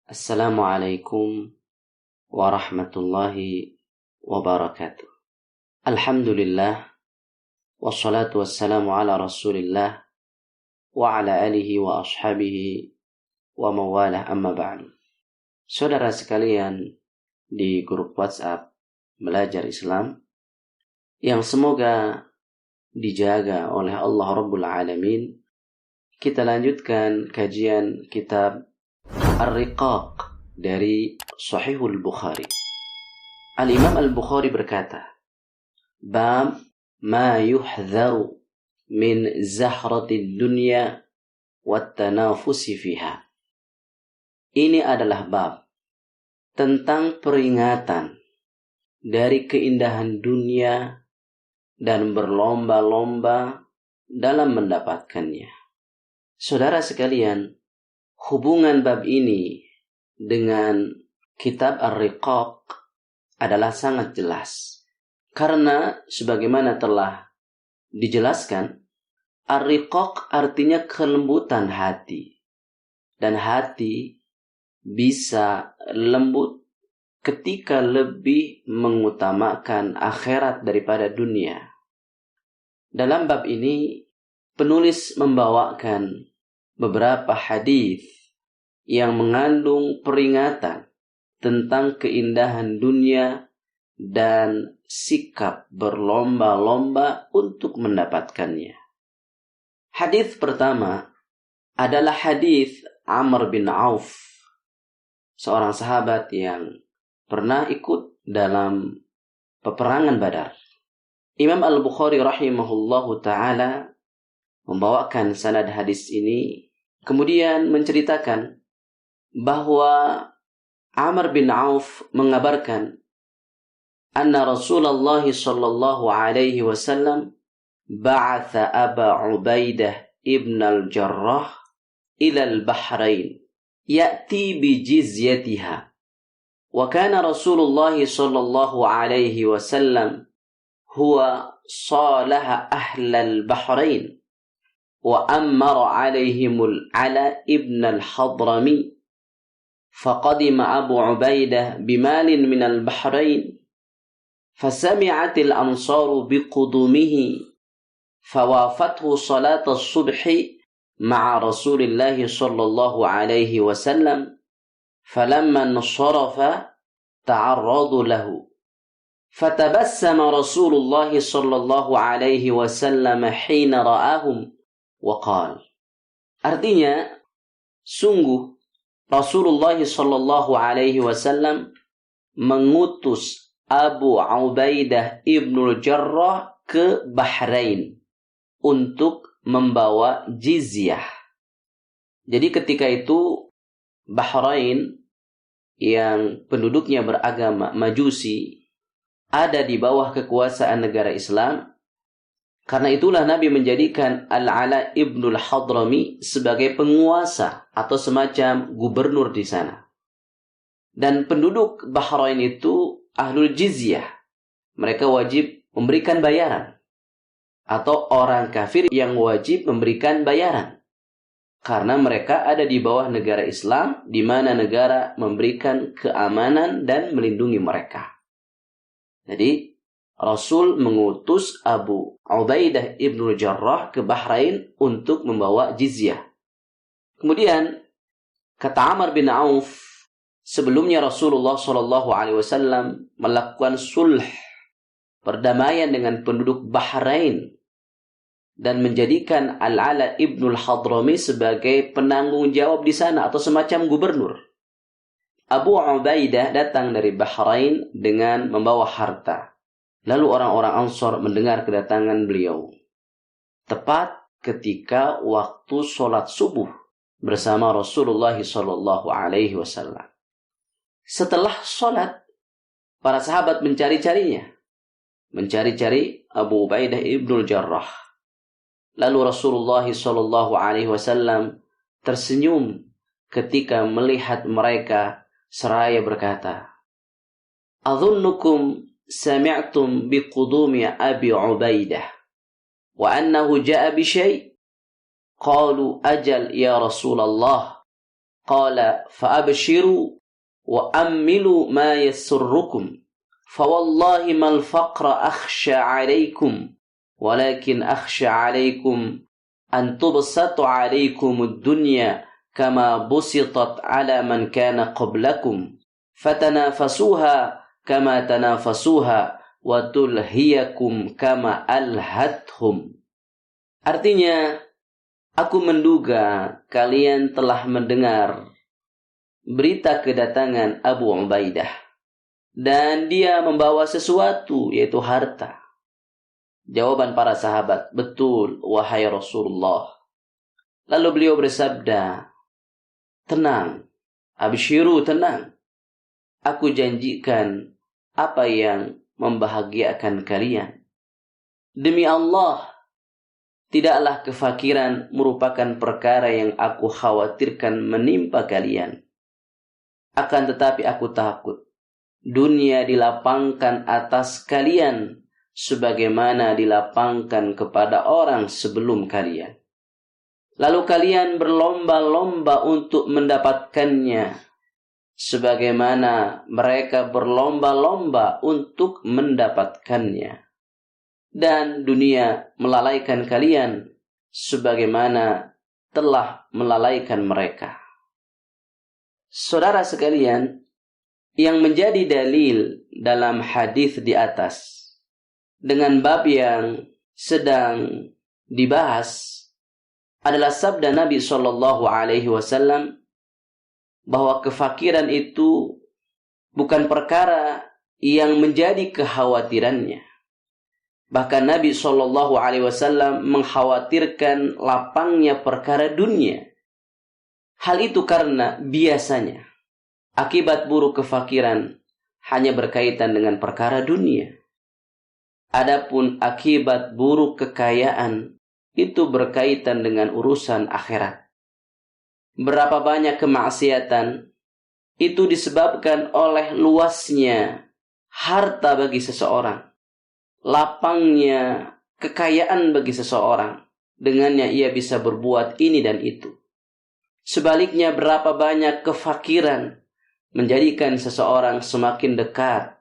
Assalamualaikum warahmatullahi wabarakatuh. Alhamdulillah, wassalatu wassalamu ala rasulillah, wa ala alihi wa ashabihi wa mawalah amma ba'du. Saudara sekalian di grup WhatsApp Belajar Islam, yang semoga dijaga oleh Allah Rabbul Alamin, kita lanjutkan kajian kitab Ar-Riqaq dari Sahihul Bukhari. Al-Imam Al-Bukhari berkata, Bab ma yuhdharu min zahratid dunya wat tanafusi fiha. Ini adalah bab tentang peringatan dari keindahan dunia dan berlomba-lomba dalam mendapatkannya. Saudara sekalian, hubungan bab ini dengan kitab Ar-Riqaq adalah sangat jelas. Karena sebagaimana telah dijelaskan, Ar-Riqaq artinya kelembutan hati. Dan hati bisa lembut ketika lebih mengutamakan akhirat daripada dunia. Dalam bab ini, penulis membawakan beberapa hadis yang mengandung peringatan tentang keindahan dunia dan sikap berlomba-lomba untuk mendapatkannya. Hadis pertama adalah hadis Amr bin Auf, seorang sahabat yang pernah ikut dalam peperangan Badar. Imam Al-Bukhari rahimahullahu ta'ala membawakan sanad hadis ini, kemudian menceritakan bahwa Amr bin Auf mengabarkan anna Rasulullah sallallahu alaihi wasallam ba'atha Aba Ubaidah ibn al-Jarrah ila al-Bahrain ya'ti bi jizyatiha. Wa kana Rasulullah sallallahu alaihi wasallam huwa salaha ahlal Bahrain وأمر عليهم العلاء ابن الحضرمي فقدم أبو عبيدة بمال من البحرين فسمعت الأنصار بقدومه فوافته صلاة الصبح مع رسول الله صلى الله عليه وسلم فلما انصرف تعرضوا له فتبسم رسول الله صلى الله عليه وسلم حين رآهم Waqal. Artinya, sungguh Rasulullah sallallahu alaihi wasallam mengutus Abu Ubaidah ibnul Jarrah ke Bahrain untuk membawa jizyah. Jadi ketika itu Bahrain yang penduduknya beragama Majusi ada di bawah kekuasaan negara Islam. Karena itulah Nabi menjadikan Al-Ala ibnul Hadrami sebagai penguasa atau semacam gubernur di sana. Dan penduduk Bahrain itu ahlul jizyah. Mereka wajib memberikan bayaran. Atau orang kafir yang wajib memberikan bayaran. Karena mereka ada di bawah negara Islam, di mana negara memberikan keamanan dan melindungi mereka. Jadi, Rasul mengutus Abu Ubaidah ibnul Jarrah ke Bahrain untuk membawa jizyah. Kemudian kata Amr bin Auf, sebelumnya Rasulullah SAW melakukan sulh, perdamaian dengan penduduk Bahrain dan menjadikan Al-Ala ibnul Hadrami sebagai penanggung jawab di sana atau semacam gubernur. Abu Ubaidah datang dari Bahrain dengan membawa harta. Lalu orang-orang Ansar mendengar kedatangan beliau. Tepat ketika waktu sholat subuh bersama Rasulullah sallallahu alaihi wasallam. Setelah sholat, para sahabat mencari-carinya. Mencari-cari Abu Ubaidah ibnul Jarrah. Lalu Rasulullah sallallahu alaihi wasallam tersenyum ketika melihat mereka seraya berkata, "Adhunnukum سمعتم بقدوم أبي عبيدة وأنه جاء بشيء قالوا أجل يا رسول الله Qala fa'abshiru wa ammilu ma yasurrukum. Fawallahi mal faqra akhsha 'alaikum, walakin akhsha 'alaikum an tubsatu 'alaikumud dunya kama busitat 'ala man kana qablakum. Fatanafasuha kama tanafasuha wa tulhiyakum kama alhathum. Artinya, aku menduga kalian telah mendengar berita kedatangan Abu Ubaidah dan dia membawa sesuatu, yaitu harta. Jawaban para sahabat, betul wahai Rasulullah. Lalu beliau bersabda, tenang, abshiru, tenang. Aku janjikan apa yang membahagiakan kalian. Demi Allah, tidaklah kefakiran merupakan perkara yang aku khawatirkan menimpa kalian. Akan tetapi aku takut dunia dilapangkan atas kalian sebagaimana dilapangkan kepada orang sebelum kalian. Lalu kalian berlomba-lomba untuk mendapatkannya sebagaimana mereka berlomba-lomba untuk mendapatkannya. Dan dunia melalaikan kalian sebagaimana telah melalaikan mereka. Saudara sekalian, yang menjadi dalil dalam hadis di atas dengan bab yang sedang dibahas adalah sabda Nabi SAW bahwa kefakiran itu bukan perkara yang menjadi kekhawatirannya. Bahkan Nabi SAW mengkhawatirkan lapangnya perkara dunia. Hal itu karena biasanya akibat buruk kefakiran hanya berkaitan dengan perkara dunia. Adapun akibat buruk kekayaan itu berkaitan dengan urusan akhirat. Berapa banyak kemaksiatan itu disebabkan oleh luasnya harta bagi seseorang, lapangnya kekayaan bagi seseorang, dengannya ia bisa berbuat ini dan itu. Sebaliknya, berapa banyak kefakiran menjadikan seseorang semakin dekat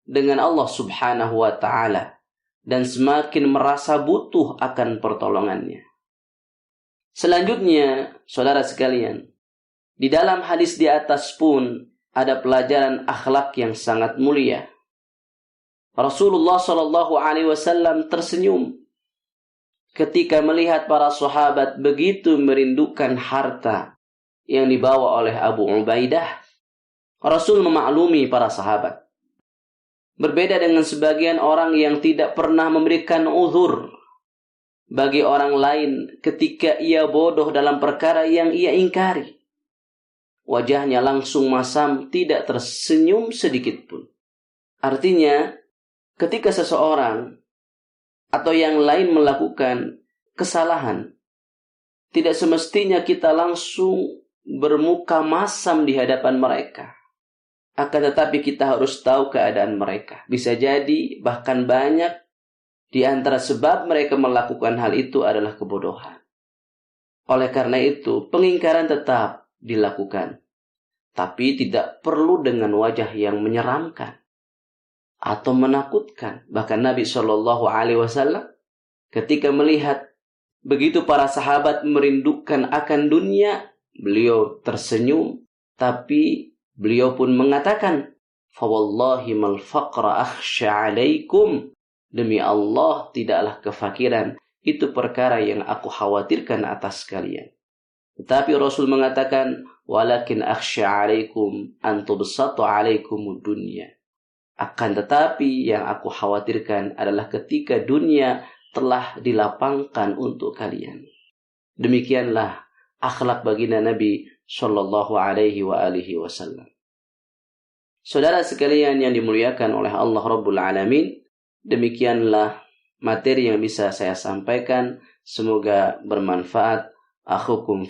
dengan Allah Subhanahu wa ta'ala dan semakin merasa butuh akan pertolongannya. Selanjutnya, saudara sekalian, di dalam hadis di atas pun ada pelajaran akhlak yang sangat mulia. Rasulullah SAW tersenyum ketika melihat para sahabat begitu merindukan harta yang dibawa oleh Abu Ubaidah. Rasul memaklumi para sahabat. Berbeda dengan sebagian orang yang tidak pernah memberikan uzur bagi orang lain ketika ia bodoh dalam perkara yang ia ingkari. Wajahnya langsung masam, tidak tersenyum sedikit pun. Artinya, ketika seseorang atau yang lain melakukan kesalahan, tidak semestinya kita langsung bermuka masam di hadapan mereka. Akan tetapi kita harus tahu keadaan mereka. Bisa jadi bahkan banyak di antara sebab mereka melakukan hal itu adalah kebodohan. Oleh karena itu, pengingkaran tetap dilakukan. Tapi tidak perlu dengan wajah yang menyeramkan atau menakutkan. Bahkan Nabi SAW ketika melihat begitu para sahabat merindukan akan dunia, beliau tersenyum, tapi beliau pun mengatakan, "Fawallahi mal faqra akhsha 'alaikum." Demi Allah, tidaklah kefakiran itu perkara yang aku khawatirkan atas kalian. Tetapi Rasul mengatakan, "Walakin akhsha 'alaikum an tubsatu 'alaikumud dunya." Akan tetapi yang aku khawatirkan adalah ketika dunia telah dilapangkan untuk kalian. Demikianlah akhlak baginda Nabi sallallahu alaihi wasallam. Saudara sekalian yang dimuliakan oleh Allah Rabbul Alamin, demikianlah materi yang bisa saya sampaikan. Semoga bermanfaat. Akhukum